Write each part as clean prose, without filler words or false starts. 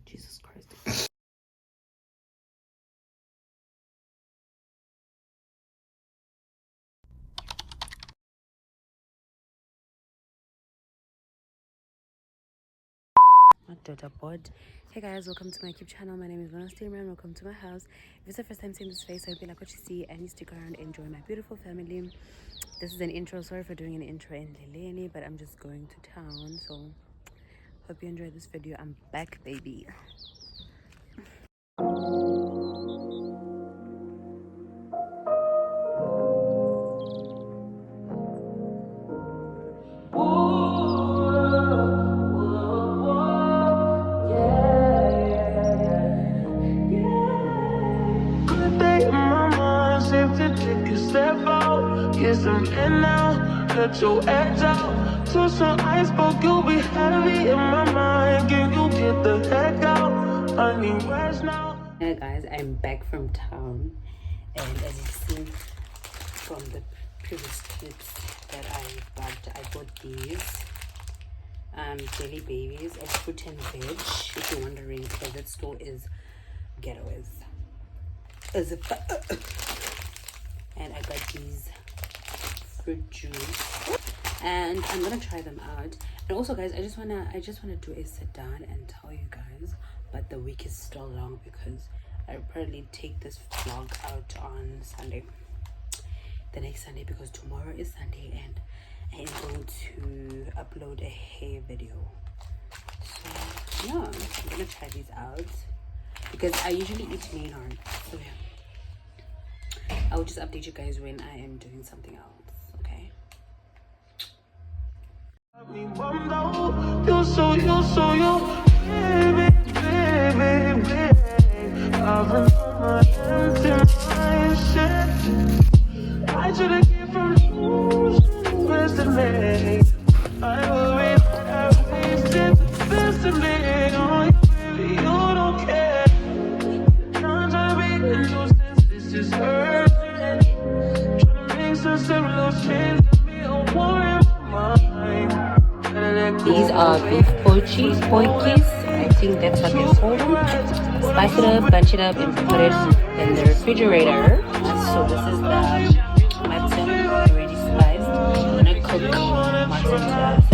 Jesus Christ. Data board. Hey guys, welcome to my YouTube channel. My name is Lana Steelman. Welcome to my house. If it's the first time seeing this face, I hope you like what you see and you stick around and enjoy my beautiful family. This is an intro. Sorry for doing an intro in Leleni, but I'm just going to town, so hope you enjoy this video. I'm back, baby. Let your edge out to some iceberg, you'll be heavy in my mind. Can you get the heck out? I need rest now. Hey guys, I'm back from town, and as you've seen from the previous clips that I bought these jelly babies of fruit and veg. If you're wondering, because that store is ghettoes. And I got these fruit juice, and I'm gonna try them out. And also guys, I just wanna do a sit down and tell you guys, but the week is still long because I probably take this vlog out on Sunday, the next Sunday, because tomorrow is Sunday and I am going to upload a hair video. So yeah, I'm gonna try these out because I usually eat maynard. So yeah, I'll just update you guys when I am doing something else. Okay. I should have given from the best of me. I worry that I wasted the best of me. Oh, baby, you don't care. I'm trying to be a nuisance. This is urgent. Trying to make sense of those changes. These are beef poikis. I think that's what they call them. Spice it up, bunch it up, and put it in the refrigerator. So this is the mutton already spiced. I'm gonna cook mutton to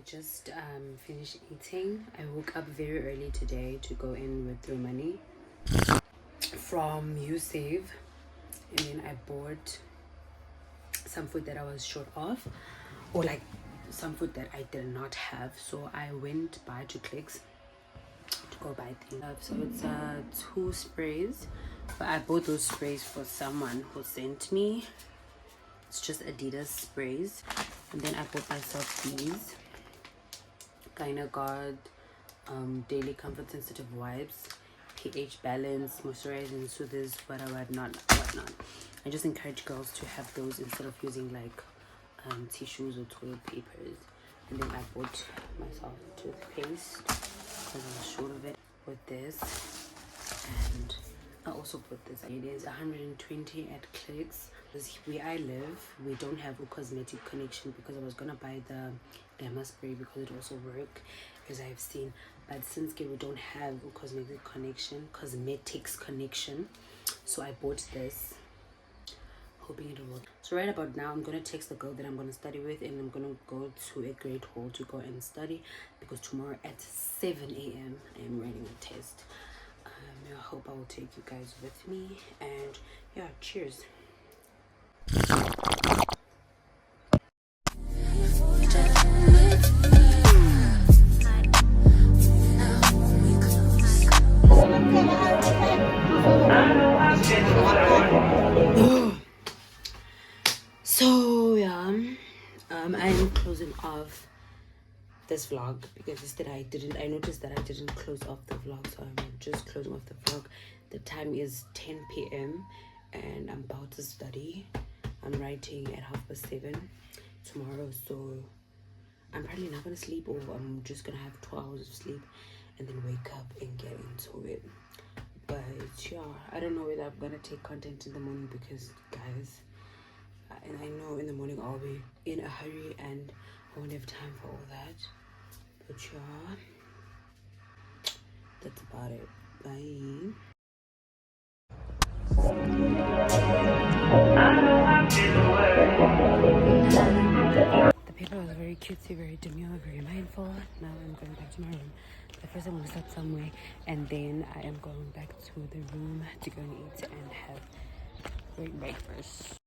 just finished eating. I woke up very early today to go and withdraw money from USave, and then I bought some food that I was short of, or like some food that I did not have. So I went by to Clicks to go buy things. So it's 2 sprays, but I bought those sprays for someone who sent me. It's just Adidas sprays, and then I bought myself these Guard daily comfort sensitive wipes, pH balance, moisturizing, soothes, whatnot. I just encourage girls to have those instead of using like tissues or toilet papers. And then I bought myself toothpaste because I was short of it. With this, and I also put this. It is 120 at Clicks. Because where I live, we don't have a cosmetic connection, because I was gonna buy the glamour spray because it also work, as I've seen. But since we don't have a cosmetics connection, so I bought this, hoping it will work. So right about now, I'm gonna text the girl that I'm gonna study with, and I'm gonna go to a great hall to go and study, because tomorrow at 7 a.m. I am writing a test. I hope I will take you guys with me, and yeah, cheers. So yeah, I am closing off this vlog because yesterday I noticed that I didn't close off the vlog, so I'm just closing off the vlog. The time is 10 p.m. and I'm about to study. I'm writing at 7:30 tomorrow, so I'm probably not gonna sleep, or I'm just gonna have 2 hours of sleep and then wake up and get into it. But yeah, I don't know whether I'm gonna take content in the morning because, guys, and I know in the morning I'll be in a hurry and I won't have time for all that. But yeah, that's about it. Bye. The paper was very cutesy, very demure, very mindful. Now I'm going back to my room. But first I'm going to start somewhere, and then I am going back to the room to go and eat and have great breakfast.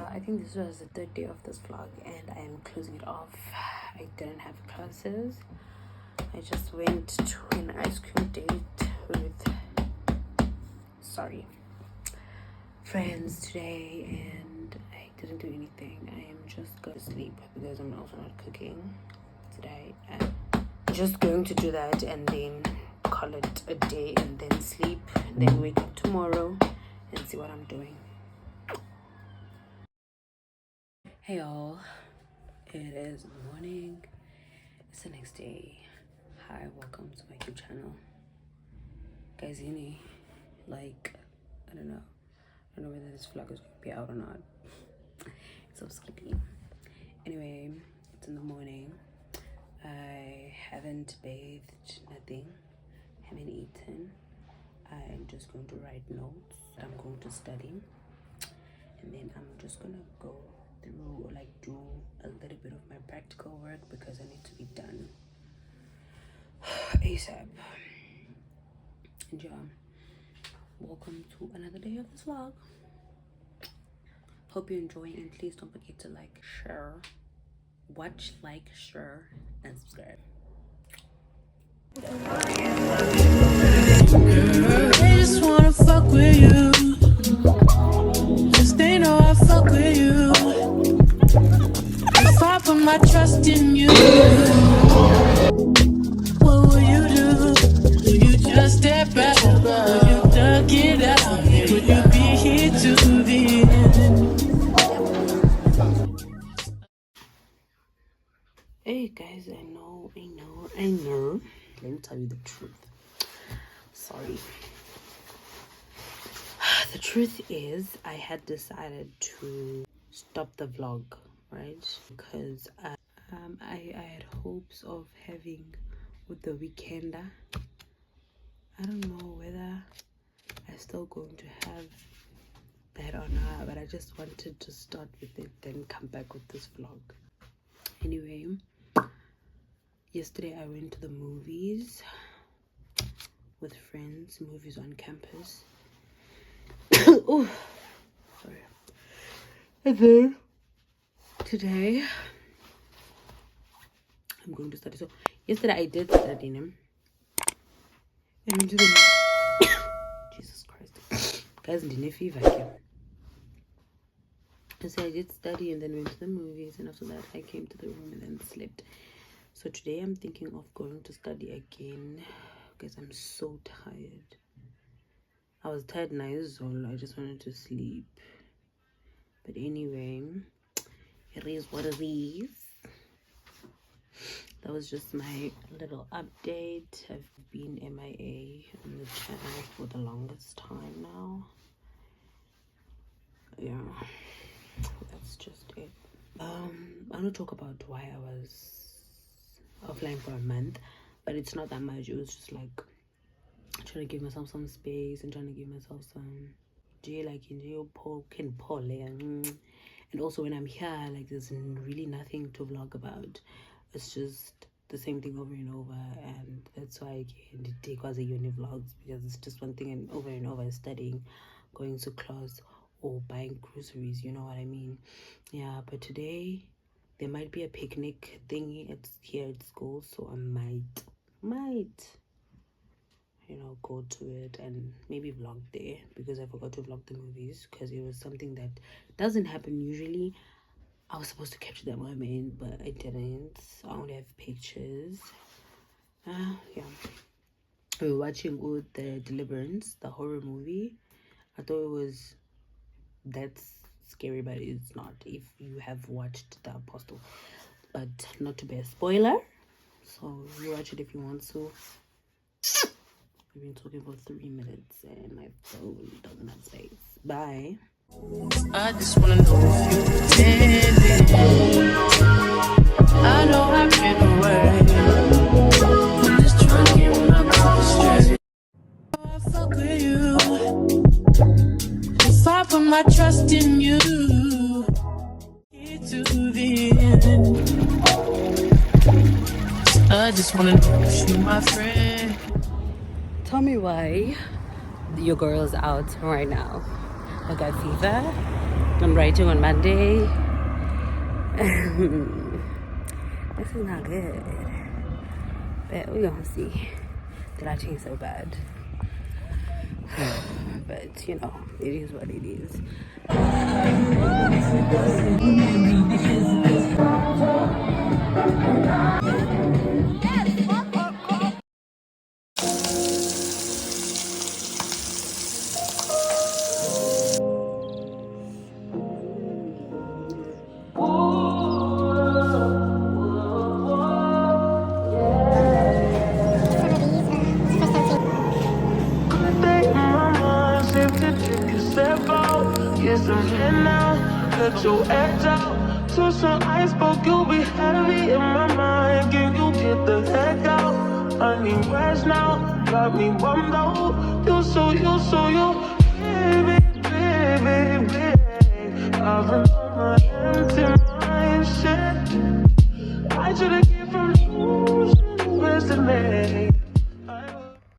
I think this was the third day of this vlog and I am closing it off. I didn't have classes. I just went to an ice cream date with friends today and I didn't do anything. I am just going to sleep because I'm also not cooking today. I'm just going to do that and then call it a day and then sleep and then wake up tomorrow and see what I'm doing. Hey y'all, it is morning. It's the next day. Hi, welcome to my YouTube channel. Guys, like, I don't know whether this vlog is going to be out or not. It's so sleepy. Anyway, it's in the morning. I haven't bathed, nothing. Haven't eaten. I'm just going to write notes. I'm going to study. And then I'm just going to go through or like do a little bit of my practical work because I need to be done ASAP. And yeah, welcome to another day of this vlog. Hope you're enjoying, and please don't forget to like, share, watch, like, share, and subscribe. They just wanna fuck with you. Just they know I fuck with you. If I put my trust in you, what will you do? Will you just step back? Will you duck it out? Will you be here to the end? Hey guys, I know. Let me tell you the truth. Sorry. The truth is, I had decided to stop the vlog, right? Because I had hopes of having with the weekender. I don't know whether I'm still going to have that or not, but I just wanted to start with it, then come back with this vlog. Anyway, yesterday I went to the movies with friends, movies on campus. Oh, sorry. And then today I'm going to study. So yesterday I did study them. And went to the Jesus Christ, guys, in fever here. So I did study and then went to the movies, and after that I came to the room and then slept. So today I'm thinking of going to study again because I'm so tired. I was tired nights, so I just wanted to sleep. But anyway, it is what it is. That was just my little update. I've been MIA on the channel for the longest time now. Yeah, that's just it. I'm gonna talk about why I was offline for a month, but it's not that much. It was just like trying to give myself some space and trying to give myself some like in jail can pull and also when I'm here, like there's really nothing to vlog about. It's just the same thing over and over, and that's why I can't take as a uni vlogs, because it's just one thing and over studying, going to class, or buying groceries, you know what I mean? Yeah, but today there might be a picnic thingy here at school, so I might you know, go to it and maybe vlog there, because I forgot to vlog the movies because it was something that doesn't happen usually. I was supposed to capture that moment, but I didn't. So I only have pictures. Yeah. We were watching the Deliverance, the horror movie. I thought it was that's scary, but it's not if you have watched the Apostle. But not to be a spoiler, so you watch it if you want to. We've been talking for 3 minutes and my phone doesn't have space. Bye. I just wanna know if you did it. I know I've been away. I'm just trying to get my thoughts straight. I fuck with you. If I put my trust in you, to the end. I just wanna know if you're my friend. Tell me why your girl is out right now. I got fever. I'm writing on Monday. This is not good. But we're gonna see. Did I change so bad? But you know, it is what it is. Let your act out. To some iceberg, you'll be heavy in my mind. Can you get the heck out? I need rest now. Got me bummed out. You so